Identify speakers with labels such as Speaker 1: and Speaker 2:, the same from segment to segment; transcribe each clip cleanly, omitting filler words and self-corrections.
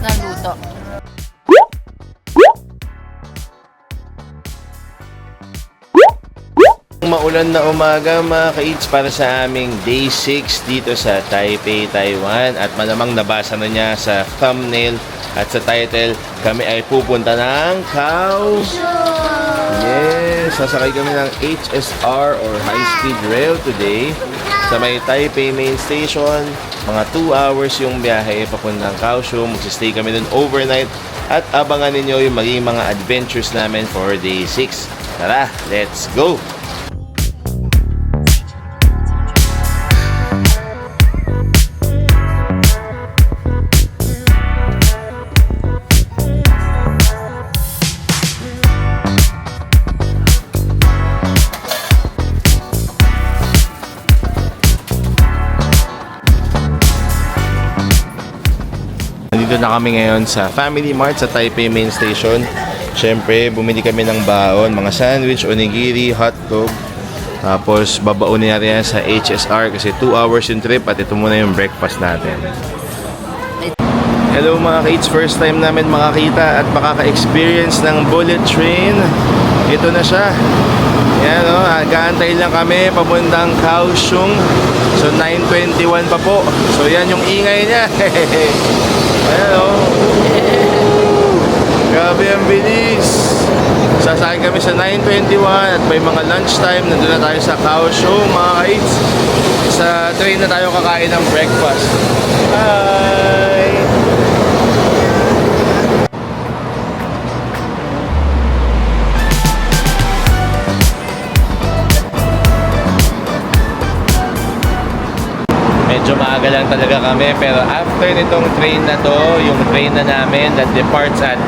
Speaker 1: na luto.
Speaker 2: Maulan na umaga mga ka-eats para sa aming day 6 dito sa Taipei, Taiwan. At malamang nabasa na niya sa thumbnail at sa title, kami ay pupunta ng Kaohsiung. Yes, sasakay kami ng HSR or High Speed Rail today sa may Taipei Main Station. Mga 2 hours yung biyahe papuntang Kaohsiung. Magsistay kami dun overnight at abangan ninyo yung maging mga adventures namin for day 6. Tara, let's go! Nandito na kami ngayon sa Family Mart sa Taipei Main Station. Siyempre, bumili kami ng baon, mga sandwich, onigiri, hotdog. Tapos, babaunin natin yan sa HSR kasi 2 hours yung trip at ito muna yung breakfast natin. Hello mga kids, first time namin makakita at makaka-experience ng bullet train. Ito na siya. Yan o, gaantay lang kami papuntang Kaohsiung. So 9:21 pa po. So yan yung ingay niya. Ayan o. Grabe ang bilis. Sasakay kami sa 9:21 at may mga lunchtime. Nandun na tayo sa Kaohsiung mga kids. Sa train na tayo kakain ng breakfast. Bye! Medyo maaga lang talaga kami pero after nitong train na to, yung train na namin that departs at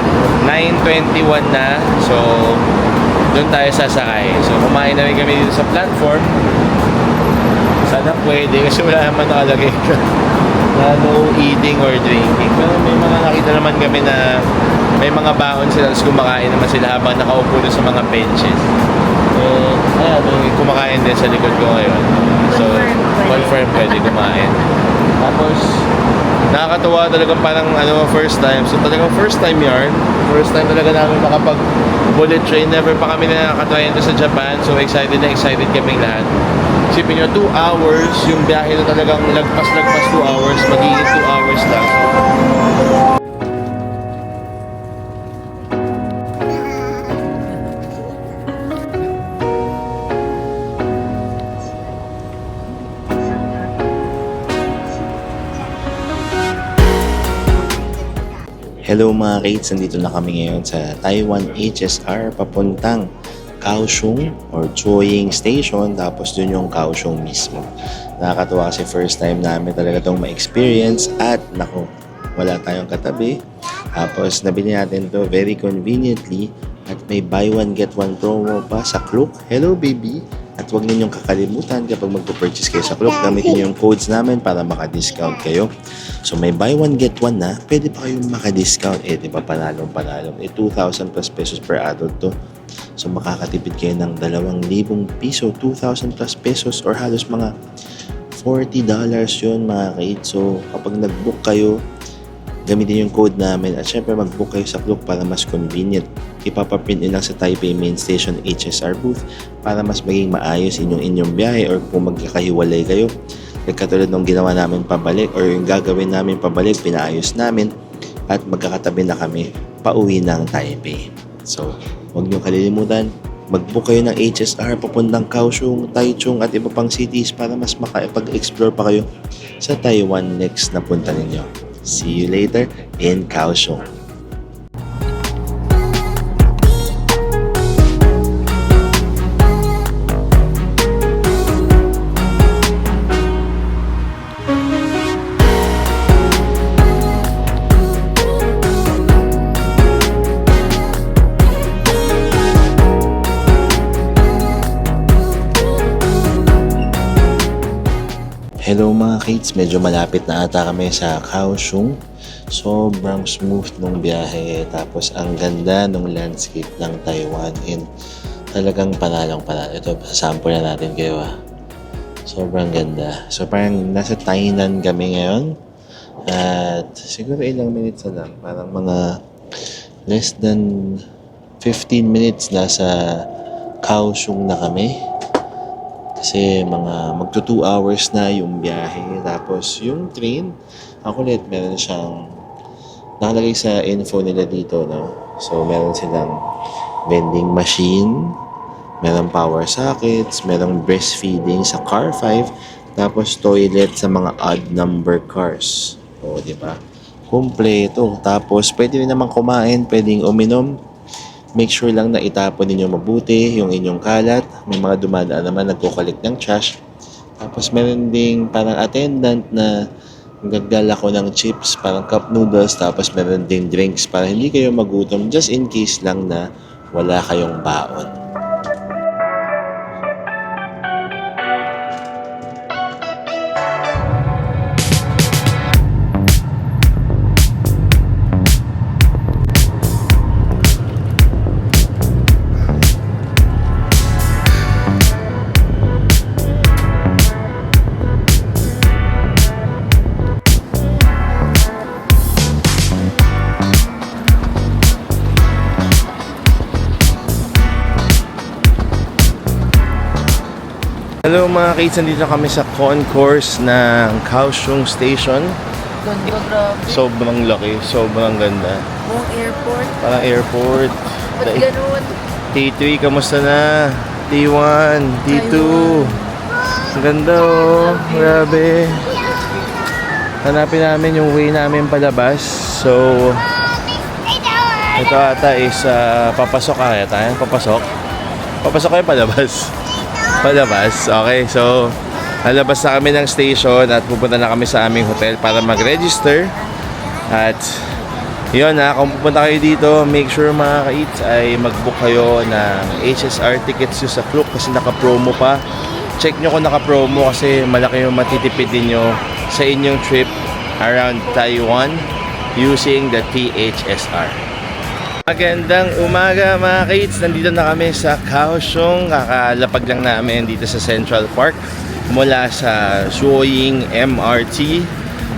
Speaker 2: 9:21 na, so doon tayo sasakay. So kumain na rin kami dito sa platform. Sana pwede kasi wala naman nakalagay na no eating or drinking. Pero may mga nakita naman kami na may mga baon sila tapos kumakain naman sila habang nakaupo doon sa mga benches. Ayan, kumakain din sa likod ko ngayon. So, confirm pwede kumain. Tapos, nakakatuwa talaga parang first time. So, talagang first time yarn. First time talaga namin makapag bullet train. Never pa kami nakakatry ito sa Japan. So, excited na excited kaming lahat. Isipin nyo, 2 hours. Yung biyahe na talagang lagpas-lagpas 2 hours. Magiging 2 hours lang. Hello mga kids, nandito na kami ngayon sa Taiwan HSR papuntang Kaohsiung or Chuoying Station, tapos dun yung Kaohsiung mismo. Nakakatuwa kasi first time namin talaga itong ma-experience at naku, wala tayong katabi. Tapos nabili natin to very conveniently at may buy one get one promo pa sa Klook. Hello baby! At huwag ninyong kakalimutan kapag magpo-purchase kayo sa Klook, gamitin yung codes namin para maka-discount kayo. So may buy one get one na, pwede pa kayong maka-discount. Di ba panalong. 2,000 plus pesos per adult to. So makakatipid kayo ng 2,000 piso, 2,000 plus pesos or halos mga $40 yun mga kids. So kapag nag-book kayo, gamitin yung code namin at syempre mag-book kayo sa Klook para mas convenient. Ipapaprint nyo lang sa Taipei Main Station HSR booth para mas maging maayos inyong biyahe or kung magkakahiwalay kayo. Katulad nung ginawa namin pabalik or yung gagawin namin pabalik, pinaayos namin at magkakatabi na kami pauwi ng Taipei. So, huwag nyo kalilimutan, mag-book kayo ng HSR papuntang Kaohsiung, Taichung at iba pang cities para mas makapag-explore pa kayo sa Taiwan next na punta ninyo. See you later in Kaohsiung. Hello mga kids, medyo malapit na ata kami sa Kaohsiung. Sobrang smooth nung biyahe, tapos ang ganda nung landscape ng Taiwan and talagang panalong. Ito, sample na natin kayo Sobrang ganda. So parang nasa Tainan kami ngayon. At siguro ilang minutes na lang. Parang mga less than 15 minutes nasa Kaohsiung na kami. Kasi mga magto 2 hours na yung biyahe. Tapos yung train, ako ulit meron siyang nakalagay sa info nila dito, no? So meron silang vending machine, merong power sockets, merong breastfeeding sa car 5, tapos toilet sa mga odd number cars. O, di ba? Kumpleto. Tapos pwede rin naman kumain, pwedeng uminom. Make sure lang na itapon ninyo mabuti yung inyong kalat. May mga dumadaan naman nagkukulik ng trash. Tapos meron ding parang attendant na nagdala ko ng chips, parang cup noodles. Tapos meron ding drinks para hindi kayo magutom just in case lang na wala kayong baon. Hello mga kids, nandito kami sa concourse ng Kaohsiung Station.
Speaker 1: Ganda, grabe.
Speaker 2: Sobrang laki, sobrang ganda.
Speaker 1: Buong airport.
Speaker 2: Parang airport.
Speaker 1: Ba't ganun?
Speaker 2: T3, kamusta na? T1, T2. Ang ganda oh, grabe. Hanapin namin yung way namin palabas. So, ito ata is papasok kaya tayo. Papasok. Papasok kayo palabas. Palabas. Okay, so lalabas na kami ng station at pupunta na kami sa aming hotel para mag-register. At yun na, kung pupunta kayo dito, make sure mga ka-eats ay mag-book kayo ng HSR tickets nyo sa Klook kasi naka-promo pa. Check nyo kung naka-promo kasi malaki yung matitipid ninyo sa inyong trip around Taiwan using the THSR. Magandang umaga mga kids, nandito na kami sa Kaohsiung. Kakalapag lang namin dito sa Central Park mula sa Suoying MRT.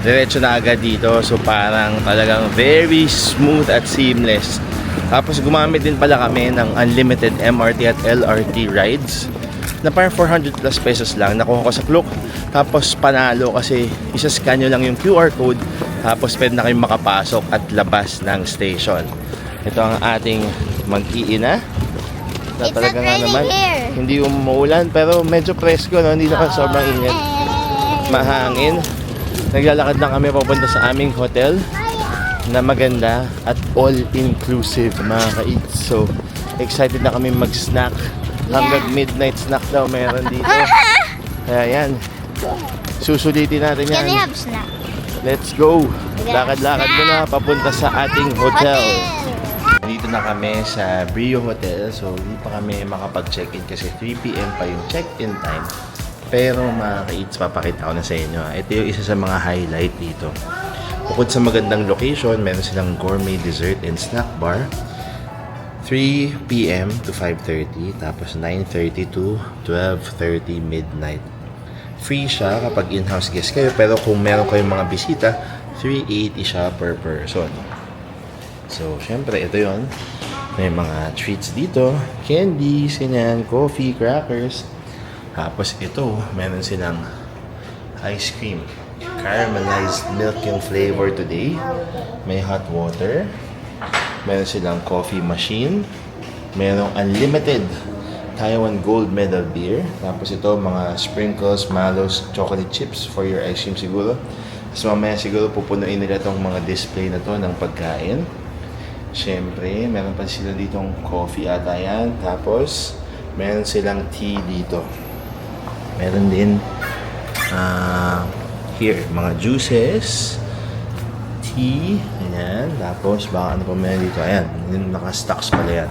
Speaker 2: Diretso na agad dito, so parang talagang very smooth at seamless. Tapos gumamit din pala kami ng unlimited MRT at LRT rides na parang 400 plus pesos lang. Nakuha ko sa Klook. Tapos panalo kasi isa-scan nyo lang yung QR code, tapos pwede na kayong makapasok at labas ng station. Ito ang ating mag-iina. Na talaga nga naman, hindi umuulan pero medyo presko, no? Hindi naman sobrang init. Mahangin. Naglalakad lang kami papunta sa aming hotel na maganda at all-inclusive mga ka-eats. So, excited na kami mag-snack. Hanggang midnight snack daw meron dito. Kaya yan. Susulitin natin yan.
Speaker 1: Can we have snack?
Speaker 2: Let's go. Lakad-lakad muna papunta sa ating hotel. Dito na kami sa Brio Hotel. So, hindi pa kami makapag-check-in kasi 3 p.m. pa yung check-in time. Pero mga ka-eats, papakita ko na sa inyo. Ito yung isa sa mga highlight dito. Bukod sa magandang location, meron silang gourmet dessert and snack bar. 3 p.m. to 5:30. Tapos 9:30 to 12:30 midnight. Free siya kapag in-house guest kayo. Pero kung meron kayong mga bisita, 380 siya per person. So, syempre, ito yon. May mga treats dito. Candies, ganyan, coffee, crackers. Tapos ito, meron silang ice cream. Caramelized milk yung flavor today. May hot water. Meron silang coffee machine. Merong unlimited Taiwan Gold Medal beer. Tapos ito, mga sprinkles, mallows, chocolate chips for your ice cream siguro. So mamaya siguro pupunuin nila tong mga display na to ng pagkain. Siyempre, meron pa sila ditong coffee ata yan. Tapos, meron silang tea dito. Meron din here, mga juices, tea, ayan. Tapos, baka ano pa meron dito. Ayan, naka-stocks pala yan.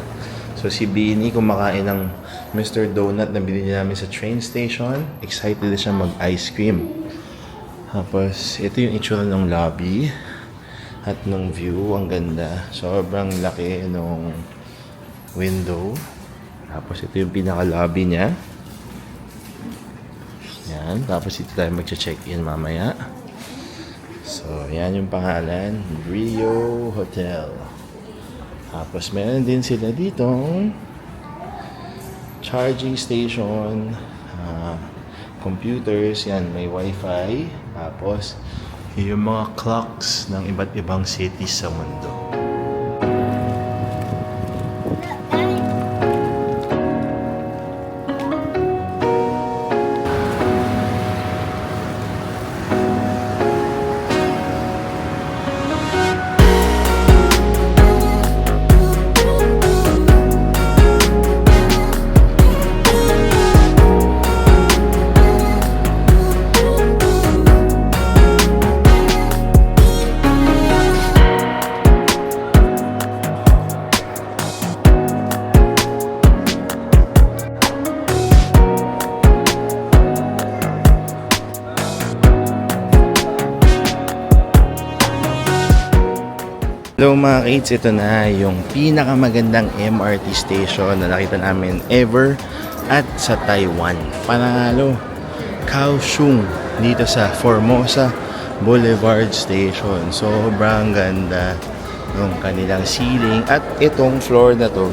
Speaker 2: So, si Beanie kumakain ng Mr. Donut na binili namin sa train station. Excited na siya mag-ice cream. Tapos, ito yung itsura ng lobby. At ng view, ang ganda. Sobrang laki nung window. Tapos ito yung pinaka-lobby niya. Yan. Tapos ito tayo mag-check-in mamaya. So, So, yan yung pangalan. Brio Hotel. Tapos, meron din sila dito charging station, computers, yan, may wifi. Tapos, yung mga clocks ng iba't ibang cities sa mundo. Hello mga kids, ito na yung pinakamagandang MRT station na nakita namin ever at sa Taiwan. Panalo, Kaohsiung, dito sa Formosa Boulevard Station. Sobrang ganda ng kanilang ceiling. At itong floor na to,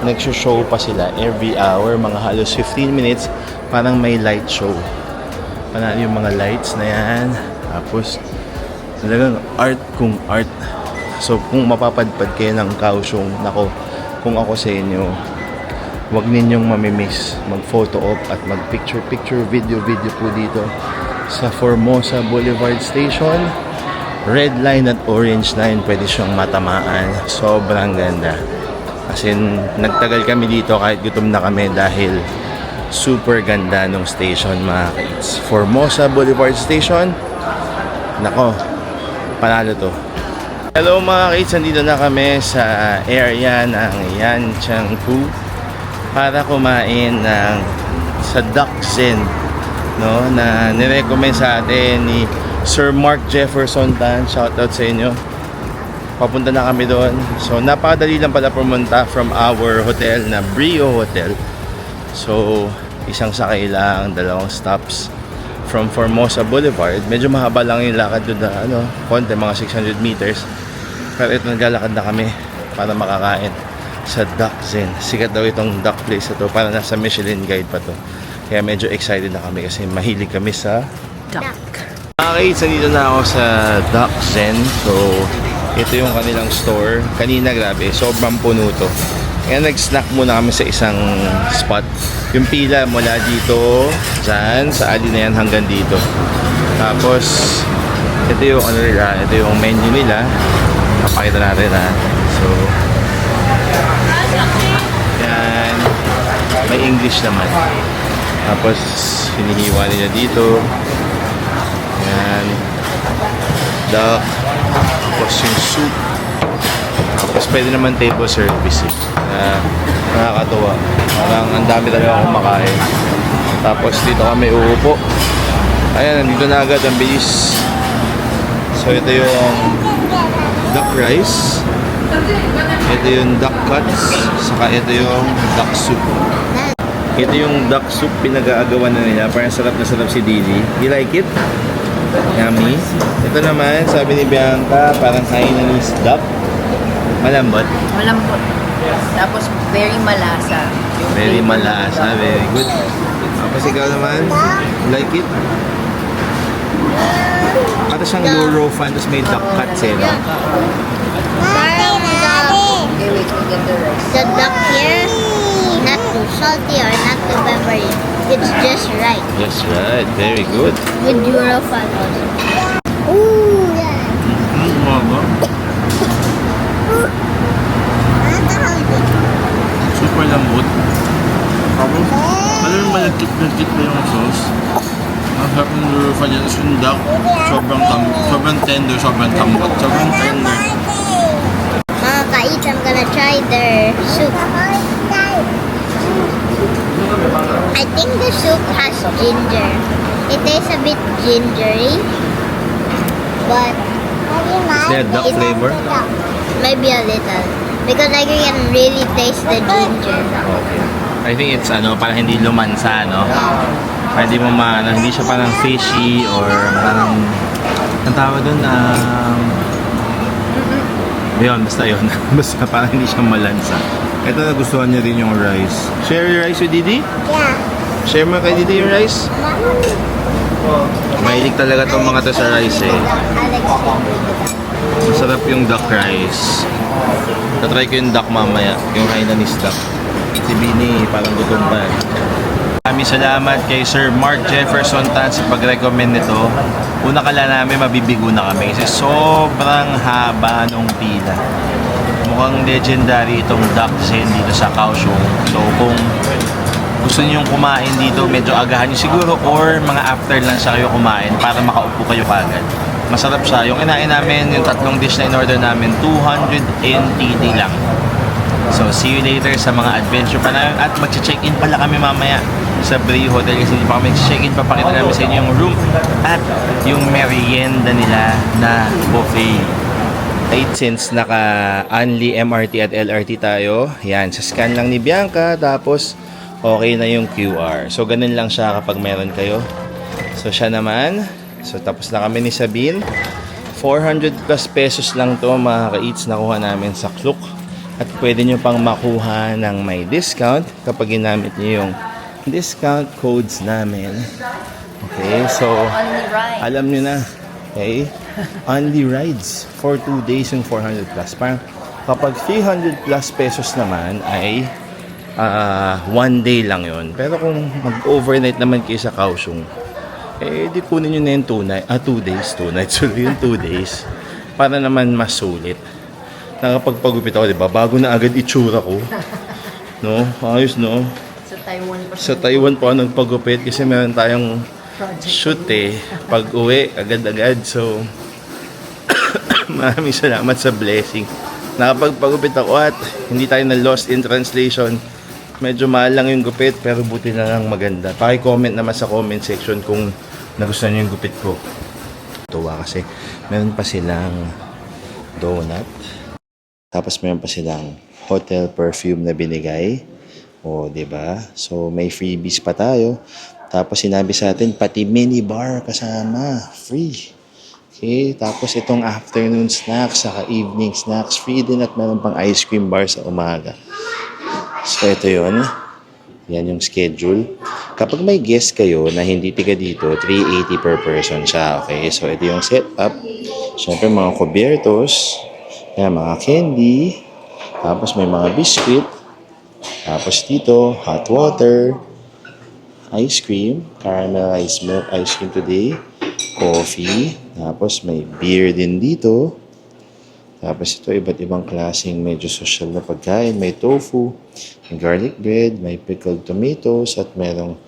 Speaker 2: nagsho-show pa sila every hour, mga halos 15 minutes, parang may light show. Panalo yung mga lights na yan. Tapos, talagang art kung art. So, kung mapapadpad kayo ng Kaohsiung, nako, kung ako sa inyo, huwag ninyong mamimiss mag-photo op at mag-picture-picture, video-video po dito sa Formosa Boulevard Station. Red line at orange line, pwede siyang matamaan. Sobrang ganda. As in, nagtagal kami dito kahit gutom na kami dahil super ganda ng station mga kids. Formosa Boulevard Station, nako, panalo to. Hello mga kids, nandito na kami sa area ng Yanchangpu para kumain sa Duck Zen, no, na nirecommend sa atin ni Sir Mark Jefferson Tan. Shoutout sa inyo. Papunta na kami doon. So napakadali lang pala pumunta from our hotel na Brio Hotel. So isang sakay lang, 2 stops from Formosa Boulevard. Medyo mahaba lang yung lakad doon na konti, mga 600 meters. Pero ito, naglalakad na kami para makakain sa Duck Zen. Sikat daw itong duck place na to, para nasa Michelin guide pa to. Kaya medyo excited na kami kasi mahilig kami sa
Speaker 1: Duck.
Speaker 2: Okay, nandito na ako sa Duck Zen. So, ito yung kanilang store. Kanina, grabe, sobrang puno to. Kaya nag-snack muna kami sa isang spot. Yung pila mula dito, dyan, sa alley na yan hanggang dito. Tapos, ito yung ano nila, ito yung menu nila. Papakita natin ha. So, yan. May English naman. Tapos, hinihiwa nila dito. Yan. Duck. Tapos yung soup. Tapos, pwede naman table service. Nakakatuwa. Parang ang dami talaga kumakain. Tapos, dito kami uupo. Ayan, nandito na agad. Ang bilis. So, ito yung duck rice, ito yung duck cuts, saka ito yung duck soup. Ito yung duck soup, pinag-aagawan na nila. Parang sarap na sarap si Didi. You like it? Yummy. Ito naman, sabi ni Bianca, parang Hainanese duck. Malambot.
Speaker 1: Malambot. Tapos very malasa.
Speaker 2: Very malasa, very good. Tapos ikaw naman, you like it? Para siyang luro fan, tapos may duck cuts eh, no?
Speaker 1: Okay, wait, we get the rice.
Speaker 3: The duck here, not too salty or not too peppery. It's just right.
Speaker 2: That's right, very good.
Speaker 3: With Eurofan also. Ooh, yeah.
Speaker 2: Super lambot. Tapos, alam mo malagkit pa yung sauce. Ang sarap ng lurufan niya. Tapos yung duck, sobrang tender, sobrang tambot, sobrang tender.
Speaker 3: Mga ka-eats, I'm gonna try their soup. I think the soup has ginger. It tastes a bit gingery, but
Speaker 2: Is there duck flavor?
Speaker 3: maybe a little. Because I can really taste the ginger.
Speaker 2: Okay. I think it's parang hindi lumansa, no? Para hindi mo hindi siya parang fishy or parang Ang tawag doon, yun, basta yun. Basta parang hindi siya malansa. Ito, nagustuhan niya rin yung rice. Share your rice with Didi?
Speaker 3: Yeah.
Speaker 2: Share mo kay Didi yung rice? Mahilig talaga tong mga to sa rice eh. Masarap yung duck rice. Tatry ko yung duck mamaya. Yung Hainanese duck. Si Bini, parang gutom pa. Maraming salamat kay Sir Mark Jefferson Tan sa pag-recommend nito. Una kala namin mabibigo na kami kasi sobrang haba nung pila. Mukhang legendary itong duck zen dito sa Kaohsiung. So kung gusto niyo kumain dito, medyo agahan niyo siguro or mga after lang sa kayo kumain para makaupo kayo kagad. Masarap siya. Yung inain namin, yung tatlong dish na in-order namin, 200 NTD lang. So, see you later sa mga adventure pa namin. At mag-check-in pala kami mamaya sa Brio Hotel kasi hindi pa kami check-in. Papakita namin sa inyo yung room at yung merienda nila na buffet. Right, since naka-only MRT at LRT tayo, yan, sa scan lang ni Bianca, tapos okay na yung QR. So, ganun lang siya kapag meron kayo. So, siya naman. So, tapos na kami ni Sabine. 400 plus pesos lang to mga ka-eats nakuha namin sa Klook. At pwede nyo pang makuha ng may discount kapag ginamit nyo yung discount codes namin. Okay, so alam nyo na. Okay, only rides for 2 days yung 400 plus. Parang kapag 300 plus pesos naman ay 1 day lang yon. Pero kung mag-overnight naman kayo sa Kaohsiung, eh di kunin nyo na yung 2 days, 2 nights, so yung 2 days para naman mas sulit. Nakapagpagupit ako, diba? Bago na agad itsura ko. No? Ayos, no?
Speaker 1: Sa Taiwan pa.
Speaker 2: Sa Taiwan po ako nagpagupit kasi meron tayong shoot eh. Pag uwi, agad-agad. So, maraming salamat sa blessing. Nakapagpagupit ako at hindi tayo na lost in translation. Medyo mahal lang yung gupit pero buti na lang maganda. Paki-comment naman sa comment section kung nagustuhan nyo yung gupit ko. Tuwa kasi meron pa silang donut. Tapos meron pa silang hotel perfume na binigay. O, di ba? So, may freebies pa tayo. Tapos sinabi sa atin, pati mini bar kasama. Free. Okay? Tapos itong afternoon snacks, saka evening snacks, free din at meron pang ice cream bar sa umaga. So, ito yun. Yan yung schedule. Kapag may guest kayo na hindi tiga dito, 380 per person siya. Okay? So, ito yung setup. Siyempre, mga kubiertos. Yan, mga candy. Tapos may mga biscuit. Tapos dito, hot water. Ice cream. Caramelized milk ice cream today. Coffee. Tapos may beer din dito. Tapos ito, iba't ibang klaseng medyo social na pagkain. May tofu, may garlic bread, may pickled tomatoes, at merong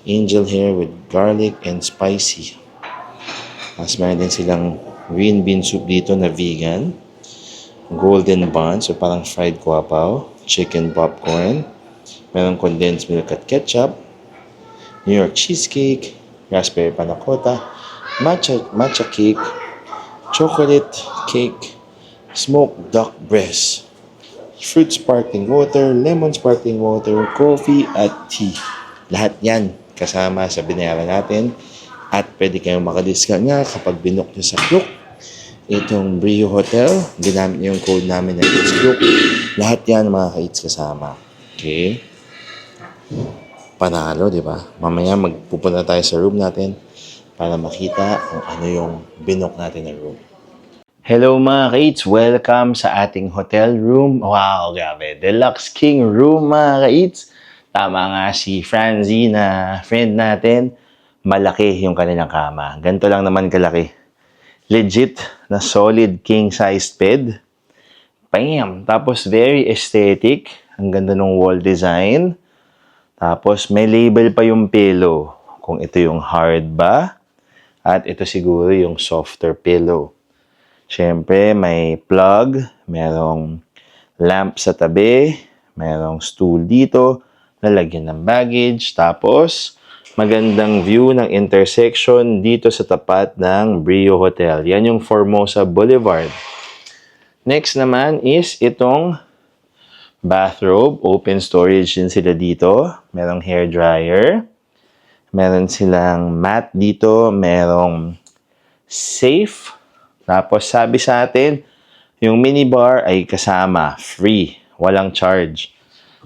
Speaker 2: angel hair with garlic and spicy. Tapos meron din silang green bean soup dito na vegan. Golden bun, so parang fried guapaw. Chicken popcorn. Merong condensed milk at ketchup. New York cheesecake. Raspberry panna cotta. Matcha cake. Chocolate cake. Smoked duck breast. Fruit sparkling water. Lemon sparkling water. Coffee at tea. Lahat yan kasama sa binayaran natin. At pwede kayong makadiscount nga kapag binook nyo sa Klook. Itong Brio Hotel, ginamit niyo yung code namin na It's Klook. Lahat yan mga ka-eats kasama. Okay? Panalo, di ba? Mamaya magpupunta tayo sa room natin para makita kung ano yung binook natin na room. Hello mga ka-eats! Welcome sa ating hotel room. Wow, grabe. Deluxe King Room mga ka-eats. Tama nga si Franzi na friend natin. Malaki yung kanilang kama. Ganito lang naman kalaki. Legit na solid king-sized bed. Bam! Tapos very aesthetic. Ang ganda ng wall design. Tapos may label pa yung pillow. Kung ito yung hard ba. At ito siguro yung softer pillow. Siyempre may plug. Merong lamp sa tabi. Merong stool dito. Lalagyan ng baggage. Tapos magandang view ng intersection dito sa tapat ng Brio Hotel. Yan yung Formosa Boulevard. Next naman is itong bathrobe. Open storage din sila dito. Merong hair dryer. Meron silang mat dito. Merong safe. Tapos sabi sa atin, yung minibar ay kasama, free, walang charge.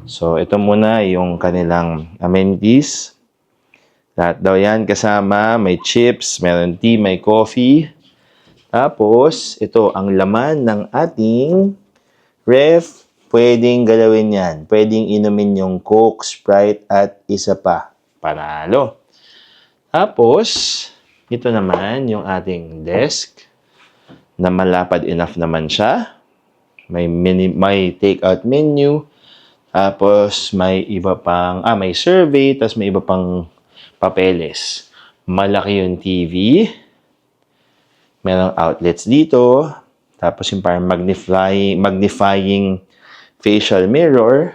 Speaker 2: So ito muna yung kanilang amenities. Lahat daw yan kasama, may chips, meron tea, may coffee. Tapos ito ang laman ng ating ref. Pwedeng galawin yan. Pwedeng inumin yung Coke, Sprite, at isa pa. Panalo. Tapos, ito naman yung ating desk na malapad enough naman siya. May take-out menu. Tapos, may iba pang, may survey. Tapos, may iba pang papeles. Malaki yung TV. Merong outlets dito. Tapos, yung parang magnifying facial mirror.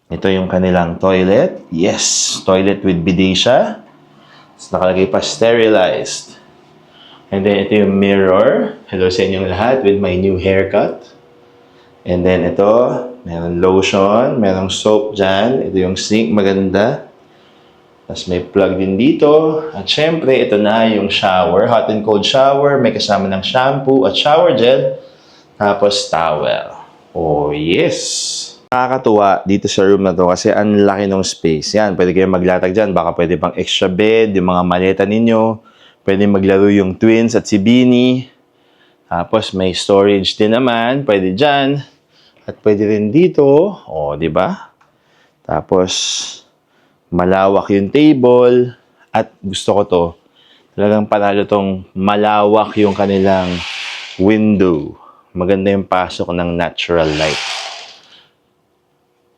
Speaker 2: Ito yung kanilang toilet. Yes, toilet with bidet siya. Nakalagay pa sterilized. And then ito yung mirror. Hello sa inyong lahat with my new haircut. And then ito, meron lotion, merong soap dyan. Ito yung sink, maganda. Tapos may plug din dito. At syempre, ito na yung shower. Hot and cold shower. May kasama ng shampoo at shower gel. Tapos towel. Oh, yes! Nakakatuwa dito sa room na to kasi ang laki ng space. Yan, pwede kayong maglatag dyan. Baka pwede pang extra bed, yung mga maleta ninyo. Pwede maglaro yung twins at si Beanie. Tapos may storage din naman. Pwede dyan. At pwede rin dito. Oh, di ba? Tapos malawak yung table. At gusto ko to. Talagang panalo tong malawak yung kanilang window. Maganda yung pasok ng natural light.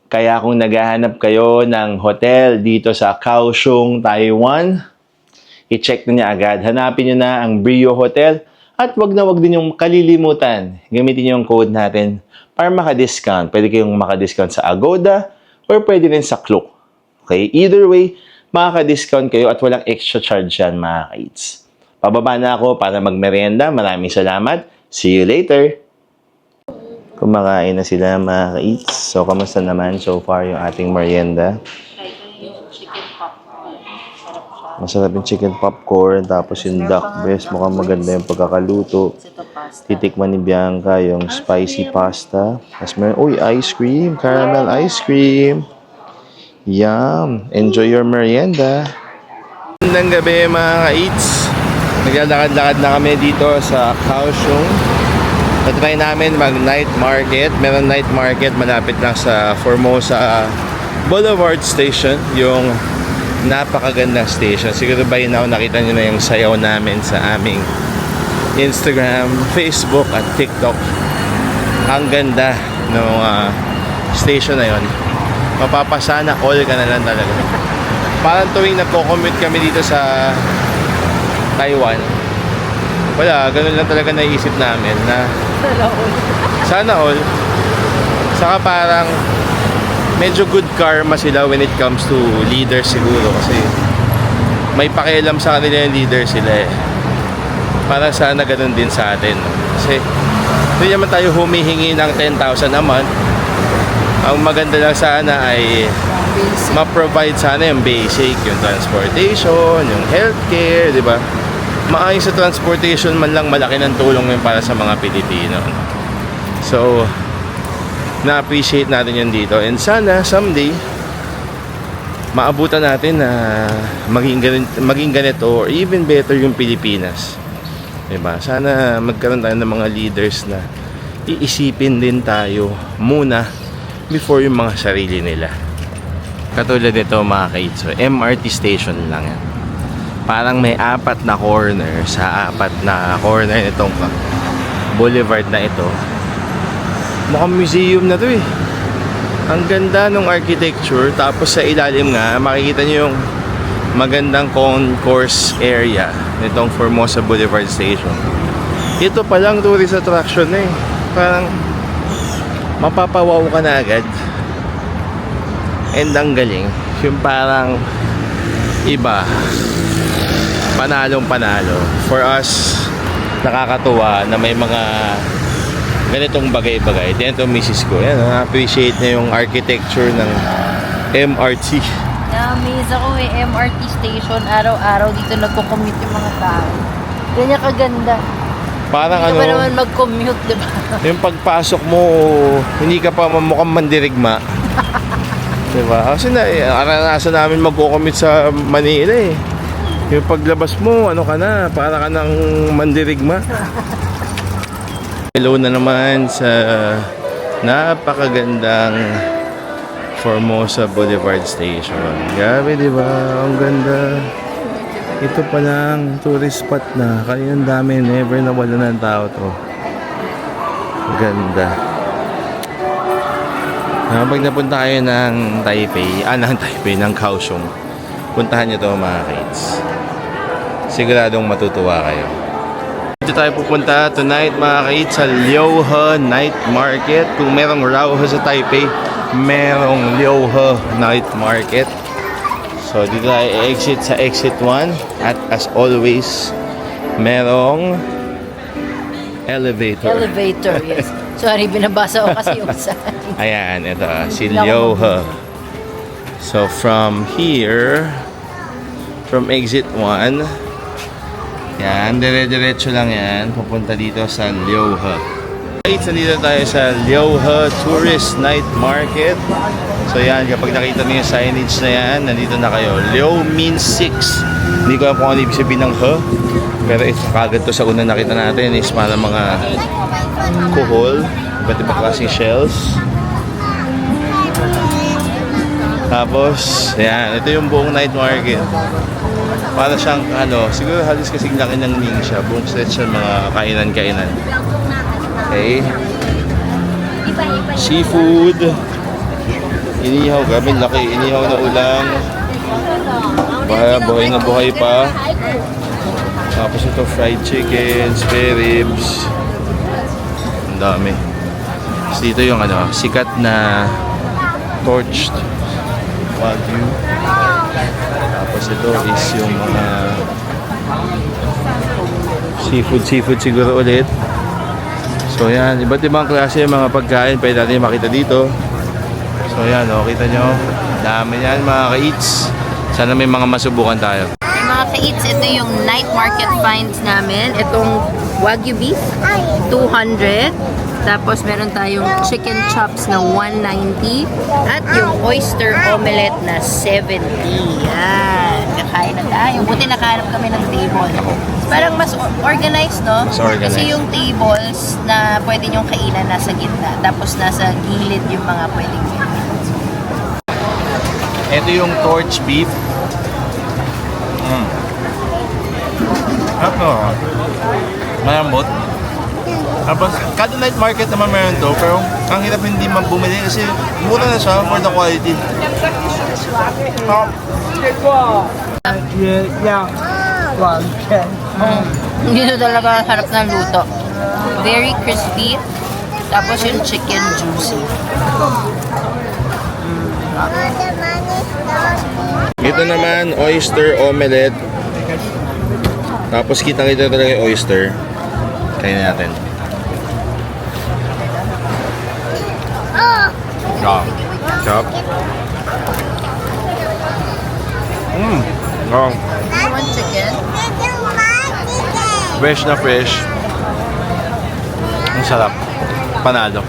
Speaker 2: Kaya kung naghahanap kayo ng hotel dito sa Kaohsiung, Taiwan, i-check na niya agad. Hanapin niyo na ang Brio Hotel at wag din yung kalilimutan. Gamitin niyo yung code natin para maka-discount. Pwede kayong maka-discount sa Agoda or pwede rin sa Klook. Okay? Either way, makaka-discount kayo at walang extra charge yan, mga kids. Pababa na ako para magmerienda. Maraming salamat. See you later! Kumakain na sila, mga ka-eats. So, kamusta naman so far yung ating merienda? Masarap yung chicken popcorn. Tapos yung duck breast. Mukhang maganda yung pagkakaluto. Titikman ni Bianca yung spicy pasta. Tapos meron, ice cream. Caramel ice cream. Yum! Enjoy your merienda. Magandang gabi, mga ka-eats. Naglalakad-lakad na kami dito sa Kaohsiung. Natry namin mag-night market. Meron night market malapit lang sa Formosa Boulevard Station. Yung napakagandang station. Siguro by now nakita nyo na yung sayaw namin sa aming Instagram, Facebook at TikTok. Ang ganda ng station na yon. Mapapasana all ka na lang talaga. Parang tuwing nagko-commute kami dito sa Taiwan, wala, ganun lang talaga naisip namin na sana all. Saka parang medyo good karma sila when it comes to leaders siguro kasi may pakialam sa kanila yung leader sila eh. Para sana ganun din sa atin. Kasi hindi naman tayo humihingi ng 10,000 a month. Ang maganda lang sana ay ma-provide sana yung basic, yung transportation, yung healthcare, di ba? Maayos sa transportation man lang, malaki ng tulong yun para sa mga Pilipino. So, na-appreciate natin yun dito. And sana, someday, maabutan natin na maging ganito or even better yung Pilipinas. Diba? Sana magkaroon tayo ng mga leaders na iisipin din tayo muna before yung mga sarili nila. Katulad nito, mga kaitso, MRT station lang yan. Parang may 4 na corner sa 4 na corner nitong boulevard na ito. Mukhang museum na to eh. Ang ganda ng architecture. Tapos sa ilalim nga, makikita nyo yung magandang concourse area nitong Formosa Boulevard Station. Ito pa lang tourist attraction na eh. Parang mapapawaw ka na agad. And ang galing. Yung parang iba. Panalong panalo. For us, nakakatuwa na may mga ganitong bagay-bagay. Ito Mrs. ko. Yan, na-appreciate niya yung architecture ng MRT.
Speaker 1: Yeah, Na-amaze ako eh. MRT station. Araw-araw dito nagko-commute yung mga tao. Ganyan kaganda.
Speaker 2: Parang
Speaker 1: Hindi
Speaker 2: ano,
Speaker 1: ka pa naman mag-commute, di ba?
Speaker 2: yung pagpasok mo, hindi ka pa mukhang mandirigma. Diba? Kasi naranasan namin magko-commute sa Manila eh. Yung paglabas mo, ano ka na, para ka ng mandirigma. Hello na naman sa napakagandang Formosa Boulevard Station. Grabe, di ba? Ang ganda. Ito pa lang, tourist spot na. Kaninang dami, never nawala ng tao to. Ganda. Pag napunta kayo ng Taipei, ng Kaohsiung, puntahan nyo to mga kids. Siguradong matutuwa kayo. Dito tayo pupunta tonight mga kids sa Liuhe Night Market. Kung merong Rauhe sa Taipei, merong Liuhe Night Market. So dito tayo exit sa exit 1 at as always, merong elevator.
Speaker 1: Elevator, yes. Sorry, binabasa ko kasi yung sign.
Speaker 2: Ayan, ito si Liuhe. So from here, from exit 1, yan, dire-diretso lang yan, pupunta dito sa Liuhe. Right, nandito tayo sa Liuhe Tourist Night Market. So yan, kapag nakita niyo yung signage na yan, nandito na kayo. Liu means 6. Hindi ko alam kung ano ibig sabihin ng he. Pero ito, kagad to sa unang nakita natin is para mga kuhol, iba't ibang klaseng shells. Tapos, yan, ito yung buong night market. Para siyang, siguro halos kasing laki ng Ningxia. Buong stretch ng mga kainan-kainan. Okay. Seafood. Inihaw, gamin laki. Inihaw na ulam. Buhay na buhay pa. Tapos ito, fried chicken, spare ribs. Ang dami. Tapos dito yung sikat na torched Wagyu. Tapos ito is yung mga seafood siguro ulit. So yan, iba't ibang klase yung mga pagkain pwede natin makita dito. So yan, kita nyo, dami yan mga ka-eats. Sana may mga masubukan tayo.
Speaker 1: Mga ka-eats, ito yung night market finds namin. Itong Wagyu beef, 200. Tapos meron tayong chicken chops na 190. At yung oyster omelette na 70. Yan. Kakain na tayo. Buti nakahanap kami ng table. Parang mas organized, no?
Speaker 2: Mas organized.
Speaker 1: Kasi yung tables na pwede nyong kainan nasa gitna. Tapos nasa gilid yung mga pwedeng kainan.
Speaker 2: Ito yung torch beef. Malambot. Tapos, kada night market naman meron to, pero ang hirap hindi bumili kasi mura na siya for the quality.
Speaker 1: Dito talaga harap ng luto. Very crispy. Tapos yung chicken juicy.
Speaker 2: Ito naman, oyster omelette. Tapos kita-kita talaga yung oyster. Kainin natin. Chop. Chop. Oh.
Speaker 1: One chicken.
Speaker 2: Fresh na fresh. Ang sarap. Panalo.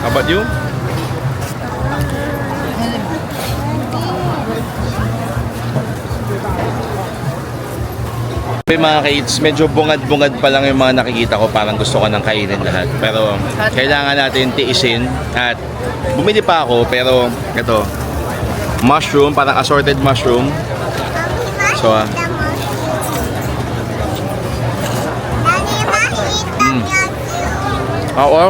Speaker 2: How about you? Mga ka-eats, medyo bungad-bungad pa lang yung mga nakikita ko, parang gusto ko nang kainin lahat. Pero kailangan natin tiisin at bumili pa ako, pero ito, mushroom, parang assorted mushroom. So, oo.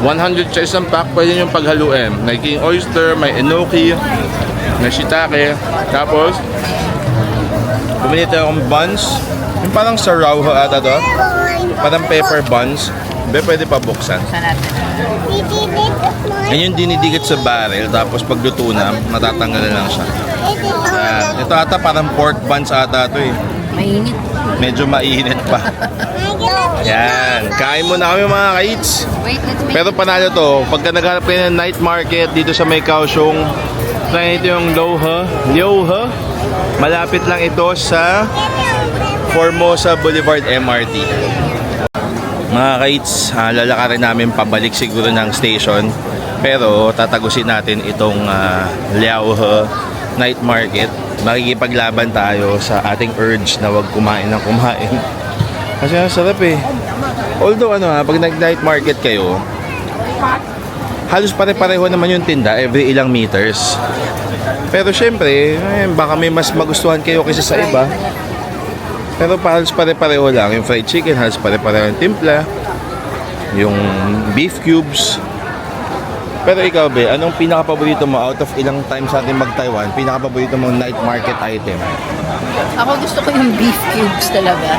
Speaker 2: 100 sa isang pack, pwede yung paghaluin. May king oyster, may enoki, may shiitake, tapos bumili tayo ng buns. Yung parang sa Rauhe ata to. Parang pepper buns. Pwede pa buksan. Yan yung dinidikit sa barrel. Tapos pag luto na, matatanggal na lang siya. Ito ata parang pork buns ata to eh.
Speaker 1: Mainit.
Speaker 2: Medyo mainit pa. Yan, kain muna kami mga ka-eats.
Speaker 1: Wait, let's make
Speaker 2: Pero panalo to, pagka naghanap kayo ng night market dito sa may Kaohsiung, try ito yung Liuhe. Malapit lang ito sa Formosa Boulevard MRT. Mga ka-eats, lalakarin namin pabalik siguro ng station. Pero tatagusin natin itong Liuhe Night Market. Makikipaglaban tayo sa ating urge na wag kumain ng kumain. Kasi ang sarap eh. Although pag nag-night market kayo, halos pare-pareho naman yung tinda every ilang meters. Pero syempre, baka may mas magustuhan kayo kaysa sa iba. Pero halos pare-pareho lang. Yung fried chicken, halos pare-pareho yung timpla. Yung beef cubes. Pero ikaw, be, anong pinaka-paborito mo out of ilang times natin mag-Taiwan? Pinaka-paborito mo night market item?
Speaker 1: Ako gusto ko yung beef cubes talaga.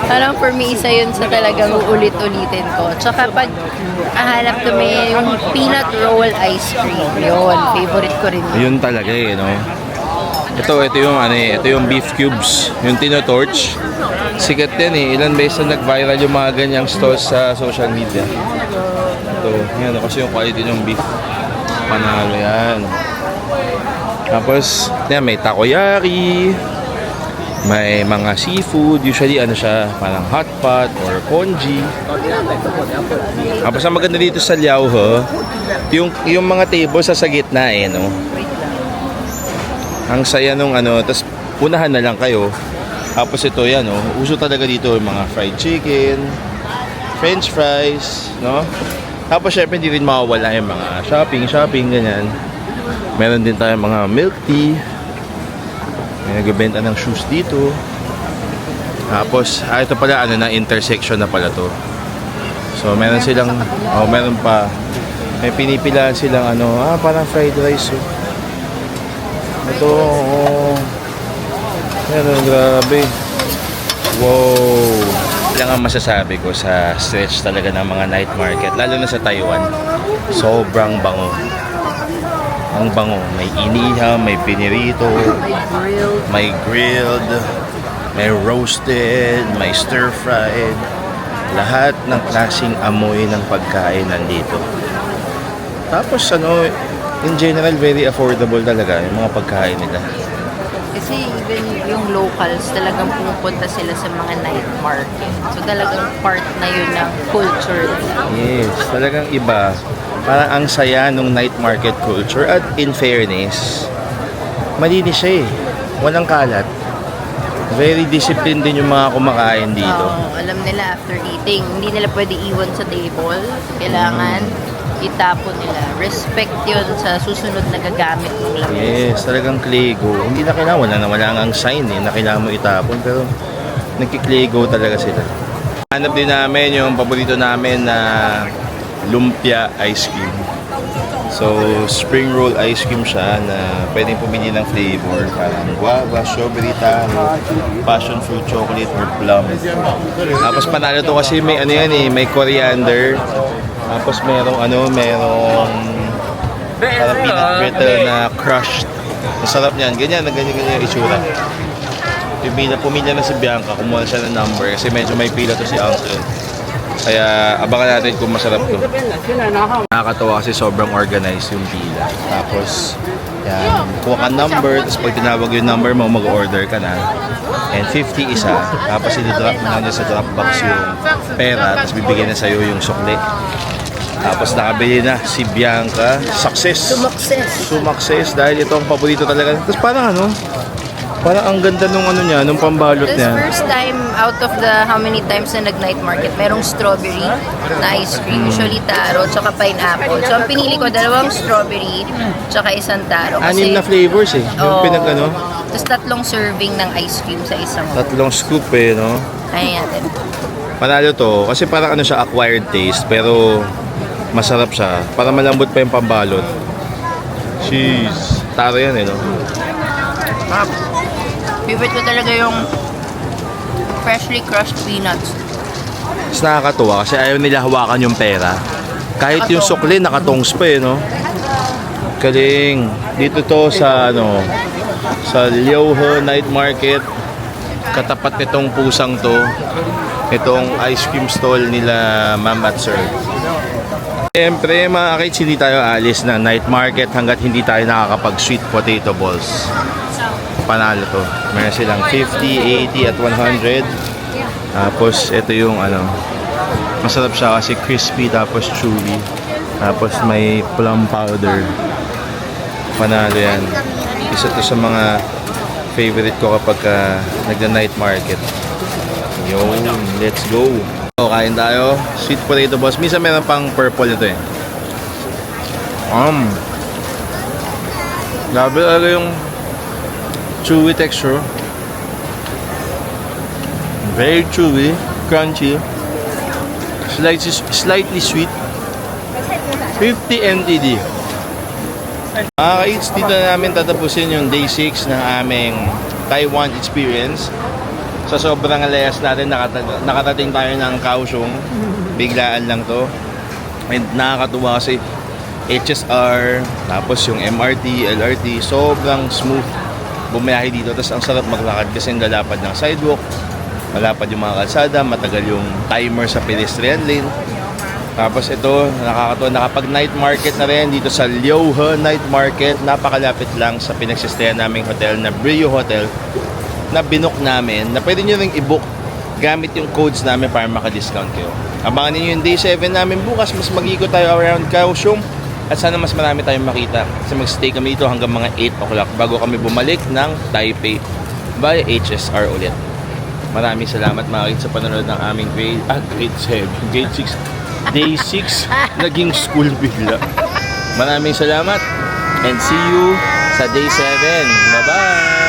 Speaker 1: Parang for me, isa yun sa talagang ulit-ulitin ko. Tsaka pag ahanap kami yung peanut roll ice cream. Yun, favorite ko rin yun.
Speaker 2: Yun talaga eh, no? Ito yung beef cubes, yung tinotorch. Sikat yan eh. Ilan beses na nag-viral yung mga ganyang stalls sa social media. Ito, yan kasi yung quality ng beef. Panalo yan. Tapos, yan, may takoyaki. May mga seafood. Usually, siya, parang hot pot or congee. Tapos, ang maganda dito sa Liuhe, yung mga table sa gitna eh, no? Ang saya nung tapos unahan na lang kayo. Tapos ito yan, no? Uso talaga dito yung mga fried chicken, french fries, no? Tapos syempre hindi rin mawawala yung mga shopping, ganyan. Meron din tayong mga milk tea. May nagbebenta ng shoes dito. Tapos, ito pala, na intersection na pala to. So, meron silang, meron pa. May pinipilaan silang, parang fried rice. Ito, meron, grabe. Wow! Yan ang masasabi ko sa stretch talaga ng mga night market, lalo na sa Taiwan. Sobrang bango. Ang bango. May inihaw, may pinirito, may grilled, may roasted, may stir-fried. Lahat ng klaseng amoy ng pagkain nandito. Tapos in general, very affordable talaga yung mga pagkain nila.
Speaker 1: Kasi even yung locals, talagang pumupunta sila sa mga night market. So talagang part na yun ng culture nila.
Speaker 2: Yes, talagang iba. Parang ang saya nung night market culture. At in fairness, malinis siya eh. Walang kalat. Very disciplined din yung mga kumakain dito.
Speaker 1: Alam nila after eating, hindi nila pwede iwan sa table. Kailangan itapon nila. Respect yun sa susunod na gagamit ng lamesa.
Speaker 2: Yes, talagang Clego. Hindi na kailangan, wala ang sign eh, na kailangan mo itapon. Pero nagki-Clego talaga sila. Hanap din namin yung paborito namin na lumpia ice cream. So, spring roll ice cream siya na pwedeng pumili ng flavor. Parang guava, strawberry, taro, passion fruit, chocolate, or plum. Tapos panalo to kasi may may coriander. Tapos merong parang peanut brittle na crushed. Masarap niyan. Ganyan yung itsura. Pumila na si Bianca, kumuha siya ng number kasi medyo may pila to si Uncle. Kaya abangan natin kung masarap to. Nakakatawa kasi sobrang organized yung pila. Tapos, yan, kuha ka number, tapos pag tinawag yung number mo, mag-order ka na. And 50 isa. Tapos i-drop na niya sa drop box yung pera, tapos bibigyan na sa'yo yung sukli. Tapos nakabili na si Bianca. Success! Sumakses dahil ito ang paborito talaga. Tapos parang parang ang ganda nung niya, nung pambalot
Speaker 1: This
Speaker 2: niya.
Speaker 1: first time out of the how many times na nag-night market, merong strawberry na ice cream, usually taro, tsaka pineapple. So ang pinili ko, 2 strawberry, tsaka 1 taro.
Speaker 2: Anim na flavors eh. Yung
Speaker 1: Tapos 3 serving ng ice cream sa isang.
Speaker 2: 3 scoop eh, no?
Speaker 1: Kaya natin.
Speaker 2: Panalo to, kasi parang siya, acquired taste, pero masarap siya. Para malambot pa yung pambalot. Cheese. Taro yan eh, no?
Speaker 1: Favorite ko talaga yung freshly crushed peanuts.
Speaker 2: Mas nakakatuwa kasi ayaw nila hawakan yung pera. Kahit yung sukli, nakatongs pa eh, no? Galing. Dito to sa, sa Liuhe Night Market. Katapat nitong pusang to. itong ice cream stall nila Ma'am at Sir. Siyempre mga kids, hindi tayo alis na night market hanggat hindi tayo nakakapag sweet potato balls. Panalo to. Meron silang 50, 80 at 100. Tapos ito yung ano, masarap siya kasi crispy tapos chewy. Tapos may plum powder. Panalo yan. Isa to sa mga favorite ko kapag nagda-night market. Yun, let's go. So, kain tayo. Sweet potato balls. Minsan meron pang purple ito eh. Grabe talaga yung chewy texture. Very chewy, crunchy. Slightly sweet. 50 NTD. Mga ka-eats, dito na namin tatapusin yung day 6 ng aming Taiwan experience. Sa sobrang alayas natin, nakatating tayo ng Kaohsiung. Biglaan lang to. And nakakatuwa kasi HSR, tapos yung MRT, LRT, sobrang smooth bumiyahe dito. Tapos ang sarap maglakad kasi ang lalapad ng sidewalk, malapad yung mga kalsada, matagal yung timer sa pedestrian lane. Tapos ito, nakakatuwa, nakapag night market na rin dito sa Liuhe Night Market. Napakalapit lang sa pinagsistayan naming hotel na Brio Hotel na binook namin, na pwede nyo ring i-book gamit yung codes namin para maka-discount kayo. Abangan niyo yung day 7 namin bukas. Mas mag-ikot tayo around Kaohsiung at sana mas marami tayong makita kasi mag-stay kami dito hanggang mga 8 o'clock bago kami bumalik ng Taipei via HSR ulit. Maraming salamat mga kids sa panonood ng aming grade 6 day 6 naging school bigla. Maraming salamat and see you sa day 7. Bye bye.